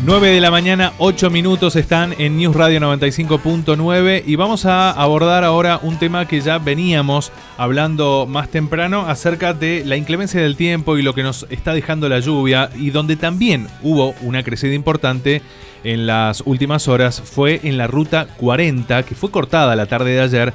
9 de la mañana, 8 minutos, están en News Radio 95.9 y vamos a abordar ahora un tema que ya veníamos hablando más temprano acerca de la inclemencia del tiempo y lo que nos está dejando la lluvia, y donde también hubo una crecida importante en las últimas horas fue en la ruta 40, que fue cortada la tarde de ayer.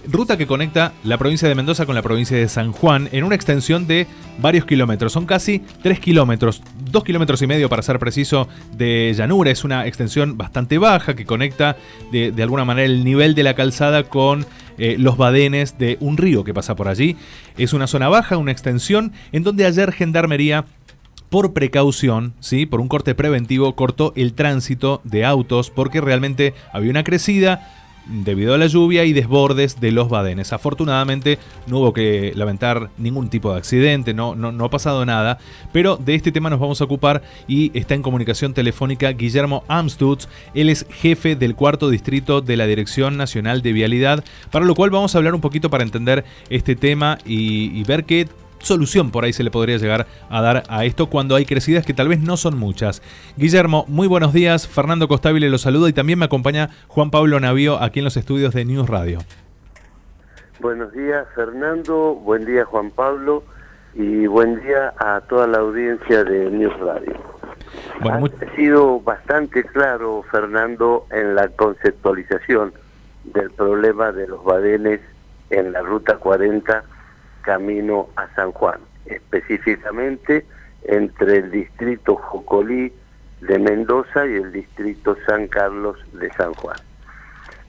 Ruta que conecta la provincia de Mendoza con la provincia de San Juan en una extensión de varios kilómetros. Son casi 3 kilómetros, 2 kilómetros y medio para ser preciso, de llanura. Es una extensión bastante baja que conecta de alguna manera el nivel de la calzada con los badenes de un río que pasa por allí. Es una zona baja, una extensión en donde ayer Gendarmería, por precaución, ¿sí?, por un corte preventivo, cortó el tránsito de autos porque realmente había una crecida debido a la lluvia y desbordes de los badenes. Afortunadamente no hubo que lamentar ningún tipo de accidente, no ha pasado nada, pero de este tema nos vamos a ocupar y está en comunicación telefónica Guillermo Amstutz. Él es jefe del 4º distrito de la Dirección Nacional de Vialidad, para lo cual vamos a hablar un poquito para entender este tema y ver qué solución por ahí se le podría llegar a dar a esto cuando hay crecidas que tal vez no son muchas. Guillermo, muy buenos días. Fernando Costabile lo saluda y también me acompaña Juan Pablo Navío aquí en los estudios de News Radio. Buenos días, Fernando. Buen día, Juan Pablo. Y buen día a toda la audiencia de News Radio. Bueno, ha sido bastante claro, Fernando, en la conceptualización del problema de los badenes en la Ruta 40 camino a San Juan, específicamente entre el distrito Jocolí de Mendoza y el distrito San Carlos de San Juan.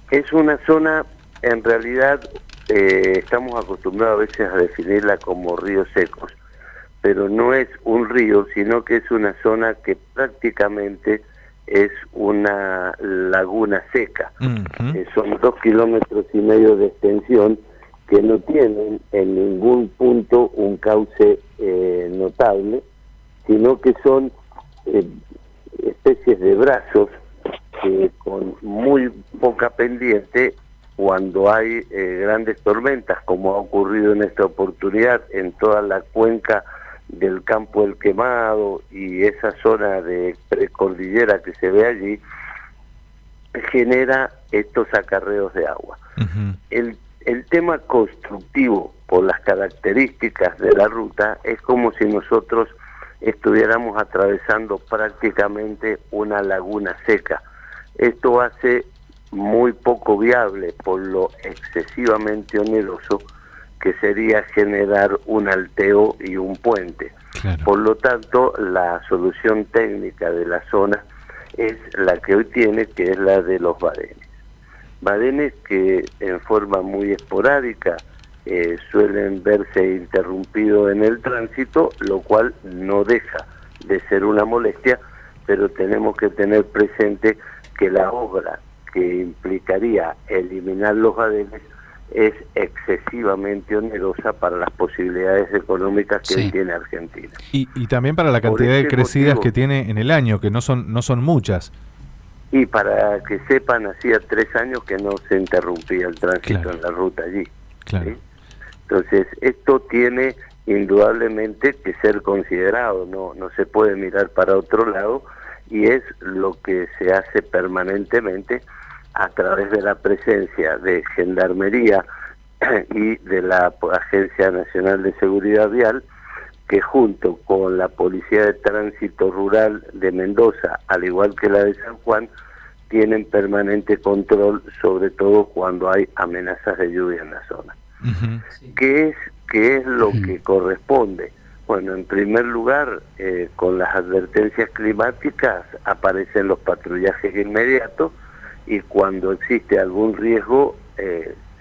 Es una zona, en realidad, estamos acostumbrados a veces a definirla como ríos secos, pero no es un río, sino que es una zona que prácticamente es una laguna seca. Son 2,5 kilómetros de extensión que no tienen en ningún punto un cauce notable, sino que son especies de brazos con muy poca pendiente cuando hay grandes tormentas, como ha ocurrido en esta oportunidad en toda la cuenca del Campo El Quemado y esa zona de precordillera que se ve allí, genera estos acarreos de agua. El tema constructivo, por las características de la ruta, es como si nosotros estuviéramos atravesando prácticamente una laguna seca. Esto hace muy poco viable por lo excesivamente oneroso que sería generar un alteo y un puente. Claro. Por lo tanto, la solución técnica de la zona es la que hoy tiene, que es la de los badenes. Badenes que en forma muy esporádica suelen verse interrumpidos en el tránsito, lo cual no deja de ser una molestia, pero tenemos que tener presente que la obra que implicaría eliminar los badenes es excesivamente onerosa para las posibilidades económicas que tiene Argentina. Y también para la cantidad de crecidas que tiene en el año, que no son muchas. Y para que sepan, hacía 3 años que no se interrumpía el tránsito en la ruta allí. Claro. ¿Sí? Entonces, esto tiene indudablemente que ser considerado, no se puede mirar para otro lado, y es lo que se hace permanentemente a través de la presencia de Gendarmería y de la Agencia Nacional de Seguridad Vial, que junto con la Policía de Tránsito Rural de Mendoza, al igual que la de San Juan, tienen permanente control, sobre todo cuando hay amenazas de lluvia en la zona. ¿Qué es lo que corresponde? Bueno, en primer lugar, con las advertencias climáticas aparecen los patrullajes inmediatos y cuando existe algún riesgo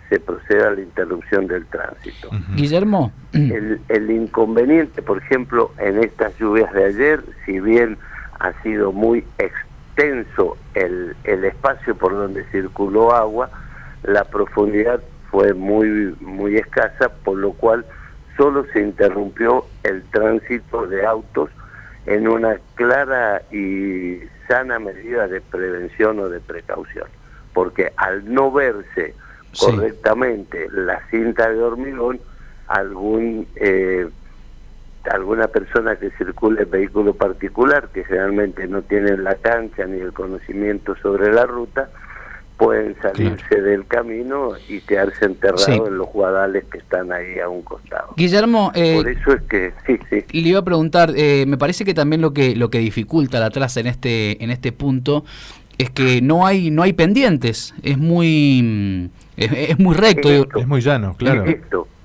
se procede a la interrupción del tránsito. Guillermo. El inconveniente, por ejemplo, en estas lluvias de ayer, si bien ha sido muy extenso el espacio por donde circuló agua, la profundidad fue muy escasa, por lo cual solo se interrumpió el tránsito de autos en una clara y sana medida de prevención o de precaución, porque al no verse correctamente la cinta de hormigón, algún alguna persona que circule en vehículo particular, que generalmente no tienen la cancha ni el conocimiento sobre la ruta, pueden salirse del camino y quedarse enterrados en los guadales que están ahí a un costado. Guillermo, por eso es que le iba a preguntar, me parece que también lo que dificulta la traza en este punto es que no hay pendientes, es muy recto, es muy llano, claro.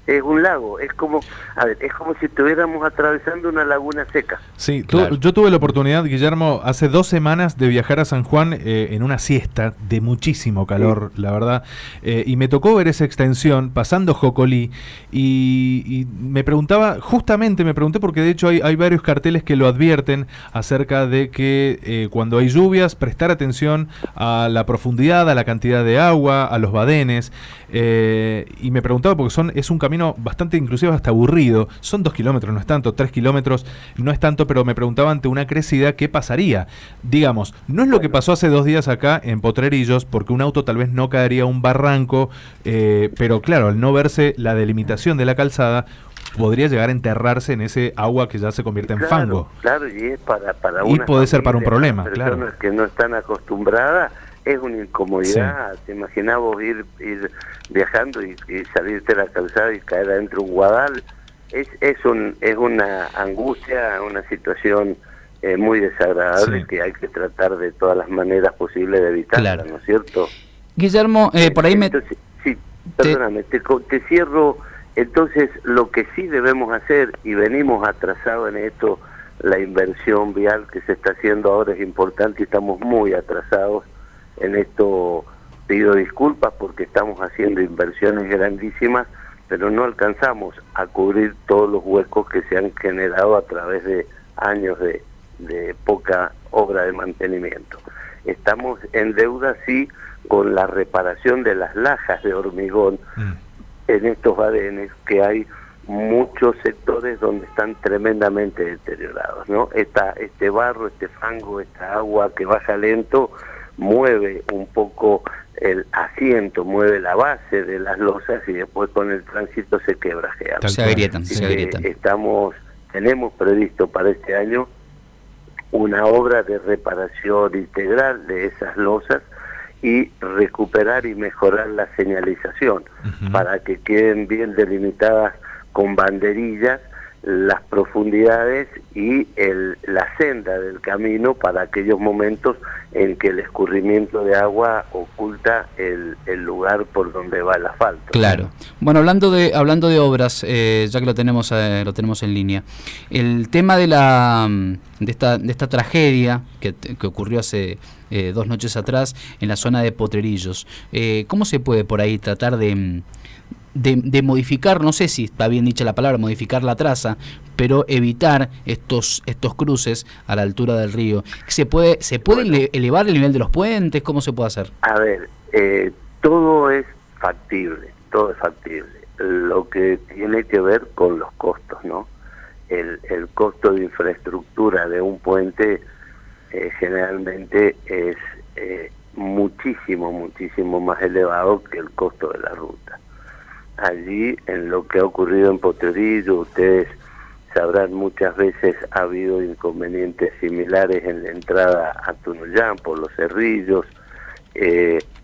Es un lago, es como si estuviéramos atravesando una laguna seca. Sí, yo tuve la oportunidad, Guillermo, hace 2 semanas de viajar a San Juan en una siesta de muchísimo calor, la verdad, y me tocó ver esa extensión pasando Jocolí y me pregunté porque de hecho hay varios carteles que lo advierten acerca de que cuando hay lluvias prestar atención a la profundidad, a la cantidad de agua, a los badenes, y me preguntaba porque es un camino bastante, inclusive hasta aburrido, son 2 kilómetros, no es tanto, 3 kilómetros no es tanto, pero me preguntaba ante una crecida qué pasaría. Digamos, no es lo que pasó hace 2 días acá en Potrerillos, porque un auto tal vez no caería a un barranco, pero claro, al no verse la delimitación de la calzada, podría llegar a enterrarse en ese agua que ya se convierte en fango. Claro, y es para y puede ser para un problema, personas claro, que no están acostumbradas. Es una incomodidad. Te imaginás vos ir viajando y salirte de la calzada y caer adentro de un guadal. Es una angustia, una situación muy desagradable que hay que tratar de todas las maneras posibles de evitarla, ¿no es cierto? Guillermo, por ahí entonces, perdóname, te cierro. Entonces, lo que sí debemos hacer, y venimos atrasados en esto, la inversión vial que se está haciendo ahora es importante y estamos muy atrasados. En esto pido disculpas porque estamos haciendo inversiones grandísimas, pero no alcanzamos a cubrir todos los huecos que se han generado a través de años de poca obra de mantenimiento. Estamos en deuda, sí, con la reparación de las lajas de hormigón en estos badenes, que hay muchos sectores donde están tremendamente deteriorados, ¿no? Este barro, este fango, esta agua que baja lento, mueve un poco el asiento, mueve la base de las losas y después con el tránsito se quebrajea. Se agrietan. Tenemos previsto para este año una obra de reparación integral de esas losas y recuperar y mejorar la señalización para que queden bien delimitadas con banderillas las profundidades y la senda del camino para aquellos momentos en que el escurrimiento de agua oculta el lugar por donde va el asfalto. Claro. Bueno, hablando de obras, ya que lo tenemos en línea, el tema de esta tragedia que ocurrió hace 2 noches atrás en la zona de Potrerillos, ¿cómo se puede por ahí tratar de modificar, no sé si está bien dicha la palabra, modificar la traza, pero evitar estos cruces a la altura del río? ¿Se puede elevar el nivel de los puentes? ¿Cómo se puede hacer? A ver, todo es factible. Lo que tiene que ver con los costos, ¿no? El costo de infraestructura de un puente generalmente es muchísimo más elevado que el costo de la ruta. Allí, en lo que ha ocurrido en Potrerillos, ustedes sabrán, muchas veces ha habido inconvenientes similares en la entrada a Tunuyán por los Cerrillos.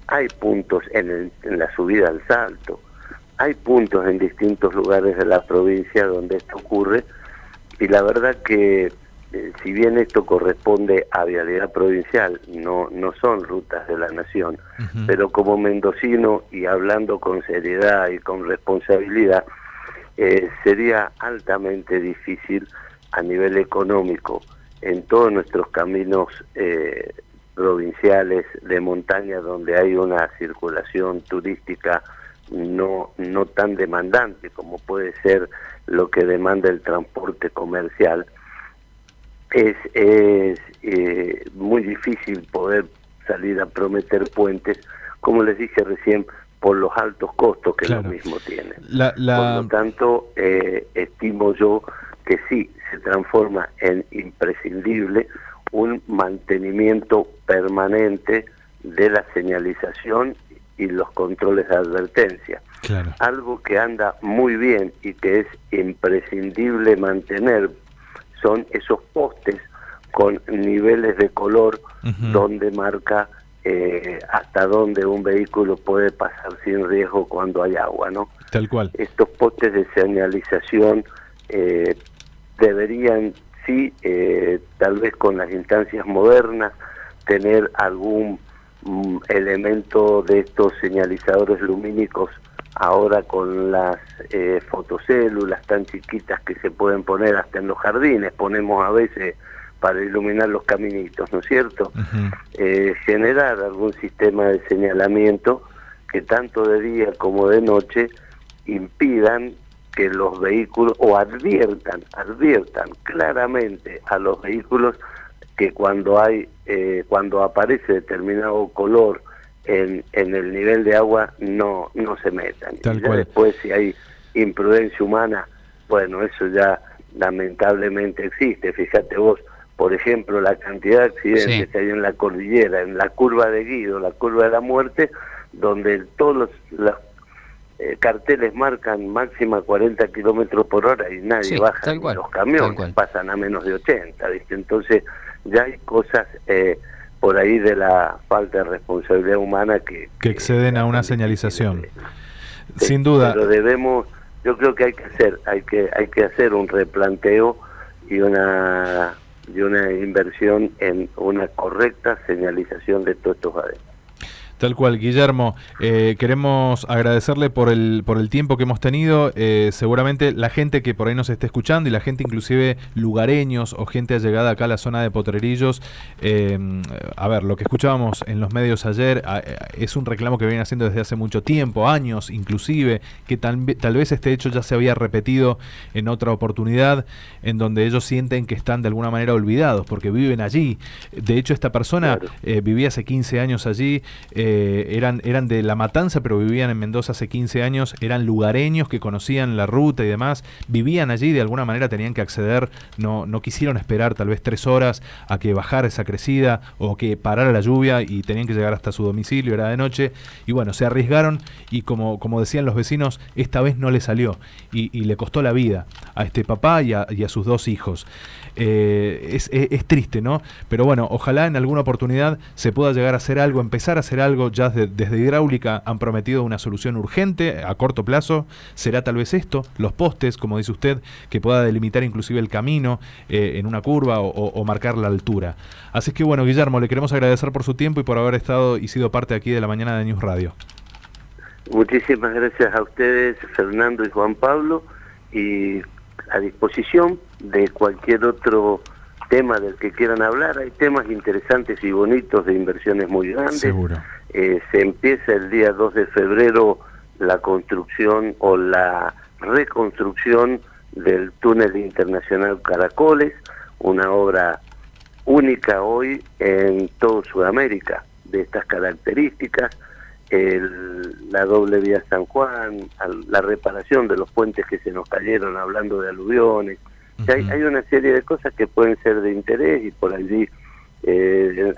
Hay puntos en la subida al Salto, hay puntos en distintos lugares de la provincia donde esto ocurre, y la verdad que si bien esto corresponde a vialidad provincial, no son rutas de la nación, pero como mendocino y hablando con seriedad y con responsabilidad, sería altamente difícil a nivel económico en todos nuestros caminos provinciales de montaña, donde hay una circulación turística no tan demandante como puede ser lo que demanda el transporte comercial. Es muy difícil poder salir a prometer puentes, como les dije recién, por los altos costos que los mismos tienen. Por lo tanto, estimo yo que sí se transforma en imprescindible un mantenimiento permanente de la señalización y los controles de advertencia. Claro. Algo que anda muy bien y que es imprescindible mantener son esos postes con niveles de color donde marca hasta dónde un vehículo puede pasar sin riesgo cuando hay agua, ¿no? Tal cual. Estos postes de señalización deberían, sí, tal vez con las instancias modernas, tener algún elemento de estos señalizadores lumínicos ahora con las fotocélulas tan chiquitas que se pueden poner hasta en los jardines, ponemos a veces para iluminar los caminitos, ¿no es cierto? Generar algún sistema de señalamiento que tanto de día como de noche impidan que los vehículos, o adviertan claramente a los vehículos que cuando aparece determinado color en el nivel de agua no se metan. Tal y ya cual. Después, si hay imprudencia humana, bueno, eso ya lamentablemente existe. Fíjate vos, por ejemplo, la cantidad de accidentes que hay en la cordillera, en la curva de Guido, la curva de la muerte, donde todos los carteles marcan máxima 40 kilómetros por hora y nadie baja, ni los camiones pasan a menos de 80, ¿viste? Entonces ya hay cosas por ahí de la falta de responsabilidad humana que exceden a una señalización. Sin duda. Pero yo creo que hay que hacer un replanteo y una inversión en una correcta señalización de todos estos adentros. Tal cual, Guillermo, queremos agradecerle por el tiempo que hemos tenido. Seguramente la gente que por ahí nos esté escuchando y la gente inclusive lugareños o gente allegada acá a la zona de Potrerillos, a ver, lo que escuchábamos en los medios ayer es un reclamo que vienen haciendo desde hace mucho tiempo, años inclusive, que tal vez este hecho ya se había repetido en otra oportunidad, en donde ellos sienten que están de alguna manera olvidados porque viven allí. De hecho, esta persona vivía hace 15 años allí. Eran de La Matanza, pero vivían en Mendoza hace 15 años, eran lugareños que conocían la ruta y demás, vivían allí, de alguna manera tenían que acceder, no quisieron esperar tal vez 3 horas a que bajara esa crecida o que parara la lluvia y tenían que llegar hasta su domicilio, era de noche, y bueno, se arriesgaron y como decían los vecinos, esta vez no le salió y le costó la vida a este papá y a sus 2 hijos. Es triste, ¿no? Pero bueno, ojalá en alguna oportunidad se pueda llegar a hacer algo, empezar a hacer algo. Ya desde Hidráulica han prometido una solución urgente a corto plazo. Será tal vez esto, los postes, como dice usted, que pueda delimitar inclusive el camino en una curva o marcar la altura. Así que bueno, Guillermo, le queremos agradecer por su tiempo y por haber estado y sido parte aquí de la mañana de News Radio. Muchísimas gracias a ustedes, Fernando y Juan Pablo, y a disposición de cualquier otro tema del que quieran hablar. Hay temas interesantes y bonitos de inversiones muy grandes. Seguro. Se empieza el día 2 de febrero la construcción o la reconstrucción del túnel internacional Caracoles, una obra única hoy en todo Sudamérica, de estas características, la doble vía San Juan, la reparación de los puentes que se nos cayeron hablando de aluviones. Hay una serie de cosas que pueden ser de interés y por allí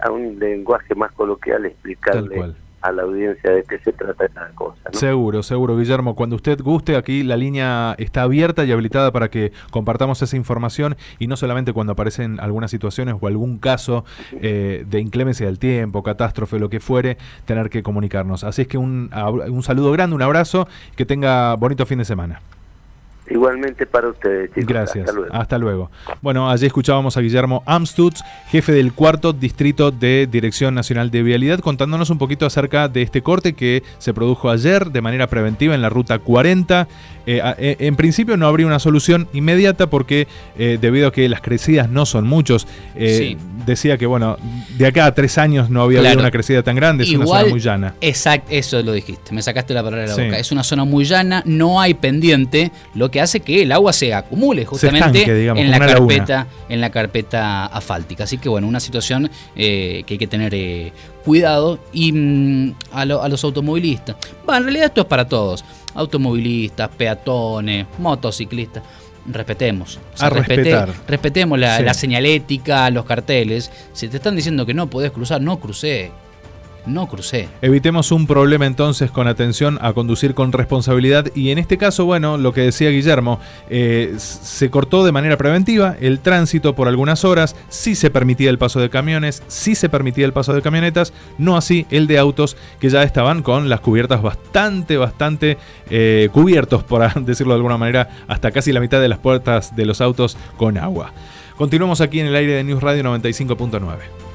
a un lenguaje más coloquial explicarle a la audiencia de qué se trata cada cosa, ¿no? Seguro, Guillermo. Cuando usted guste, aquí la línea está abierta y habilitada para que compartamos esa información y no solamente cuando aparecen algunas situaciones o algún caso de inclemencia del tiempo, catástrofe, lo que fuere, tener que comunicarnos. Así es que un saludo grande, un abrazo, que tenga bonito fin de semana. Igualmente para ustedes, chicos. Gracias. Hasta luego. Bueno, allí escuchábamos a Guillermo Amstutz, jefe del 4º Distrito de Dirección Nacional de Vialidad, contándonos un poquito acerca de este corte que se produjo ayer de manera preventiva en la Ruta 40. En principio no habría una solución inmediata porque debido a que las crecidas no son muchos, decía que bueno, de acá a 3 años no había habido una crecida tan grande, es una zona muy llana. Exacto, eso lo dijiste, me sacaste la palabra de la boca. Es una zona muy llana, no hay pendiente, lo que hace que el agua se acumule justamente en la carpeta asfáltica. Así que bueno, una situación que hay que tener cuidado. Y a los automovilistas, en realidad esto es para todos, automovilistas, peatones, motociclistas, respetemos. O sea, respetemos la señalética, los carteles. Si te están diciendo que no podés cruzar, no crucé. no crucé. Evitemos un problema entonces con atención a conducir con responsabilidad, y en este caso, bueno, lo que decía Guillermo, se cortó de manera preventiva el tránsito por algunas horas, sí se permitía el paso de camiones, sí se permitía el paso de camionetas, no así el de autos, que ya estaban con las cubiertas bastante cubiertos, por decirlo de alguna manera, hasta casi la mitad de las puertas de los autos con agua. Continuamos aquí en el aire de News Radio 95.9.